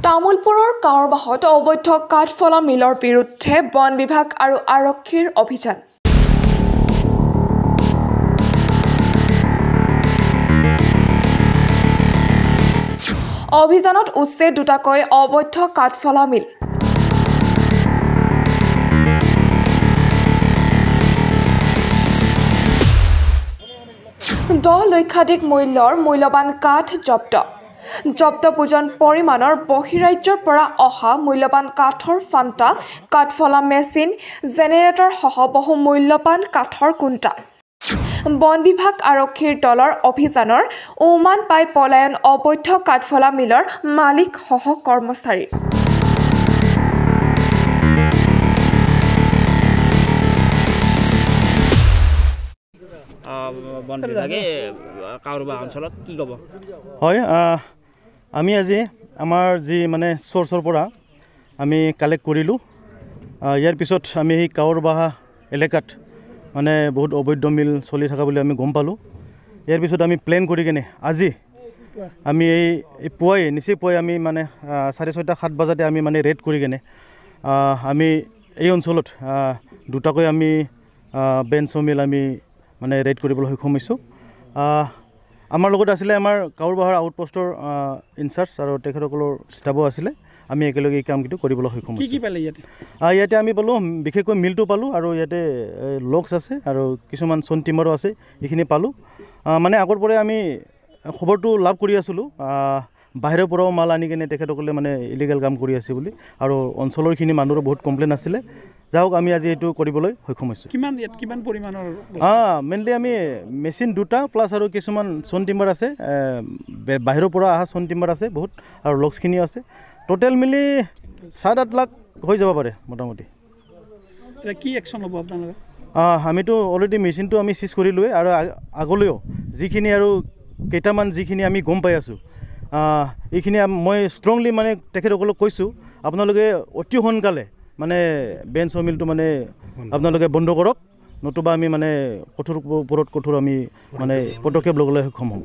তামুলপুৰৰ কাঁড়বাহত অবৈধ কাঠফলা মিলৰ বিৰুদ্ধে বন বিভাগ আৰু আৰক্ষীৰ অভিযান। অভিযানত উচ্ছেদ দুটাকৈ অবৈধ কাঠফলা মিল। দহ লক্ষাধিক মূল্যৰ মূল্যৱান কাঠ জব্দ। জব্দ পুঁজন পৰিমাণৰ বহিৰাজ্যৰ পৰা অহা মূল্যৱান কাঠৰ ফাণ্টা, কাঠফলা মেচিন, জেনেৰেটৰ সহ বহু মূল্যৱান কাঠৰ কুণ্টা। বন বিভাগ আৰক্ষীৰ দলৰ অভিযানৰ উমান পাই পলায়ন অবৈধ কাঠফলা মিলৰ মালিক সহ কৰ্মচাৰী। বন বিভাগে কাঁড়বাহ অঞ্চলত কি ক'ব? হয়, আমি আজি আমাৰ যি মানে চ'ৰ্চৰ পৰা আমি কালেক্ট কৰিলোঁ। ইয়াৰ পিছত আমি সেই কাঁড়বাহ এলেকাত মানে বহুত অবৈধ মিল চলি থকা বুলি আমি গম পালোঁ। ইয়াৰ পিছত আমি প্লেন কৰি কিনে আজি আমি এই পুৱাই নিচেই পুৱাই আমি মানে 6:30-7 বজাতে আমি মানে ৰেড কৰি কিনে আমি এই অঞ্চলত দুটাকৈ আমি বেঞ্চ মিল আমি মানে ৰেড কৰিবলৈ সক্ষম হৈছোঁ। আমাৰ লগত আছিলে আমাৰ কাঁড়বাহৰ আউটপোষ্টৰ ইনচাৰ্জ আৰু তেখেতসকলৰ ষ্টাফো আছিলে। আমি একেলগে এই কামটো কৰিবলৈ সক্ষম হৈছোঁ। কি পালে ইয়াতে? ইয়াতে আমি পালোঁ বিশেষকৈ মিলটো পালোঁ আৰু ইয়াতে লকছ আছে আৰু কিছুমান চন টিমাৰো আছে, এইখিনি পালোঁ। মানে আগৰ পৰাই আমি খবৰটো লাভ কৰি আছিলোঁ বাহিৰৰ পৰাও মাল আনি কিনে তেখেতসকলে মানে ইলিগেল কাম কৰি আছে বুলি, আৰু অঞ্চলৰখিনি মানুহৰো বহুত কমপ্লেইন আছিলে। যাওক আমি আজি এইটো কৰিবলৈ সক্ষম হৈছোঁ। কিমান পৰিমাণৰ? মেইনলি আমি মেচিন দুটা প্লাছ আৰু কিছুমান চন টিম্বাৰ আছে, বাহিৰৰ পৰা অহা চন টিম্বাৰ আছে বহুত, আৰু লকছখিনিও আছে। টোটেল মিলি 7-8 লাখ হৈ যাব পাৰে মোটামুটি। কি একশ্যন ল'ব আপোনালোকে? আমিতো অলৰেডি মেচিনটো আমি চিজ কৰিলোঁৱেই, আৰু আগলৈও যিখিনি আৰু কেইটামান যিখিনি আমি গম পাই আছোঁ এইখিনি মই ষ্ট্ৰংলি মানে তেখেতসকলক কৈছোঁ, আপোনালোকে অতি সোনকালে মানে বেঞ্চ মিলটো মানে আপোনালোকে বন্ধ কৰক, নতুবা আমি মানে কঠোৰ ওপৰত কঠোৰ আমি মানে পদক্ষেপ ল'বলৈ সক্ষম হ'ম।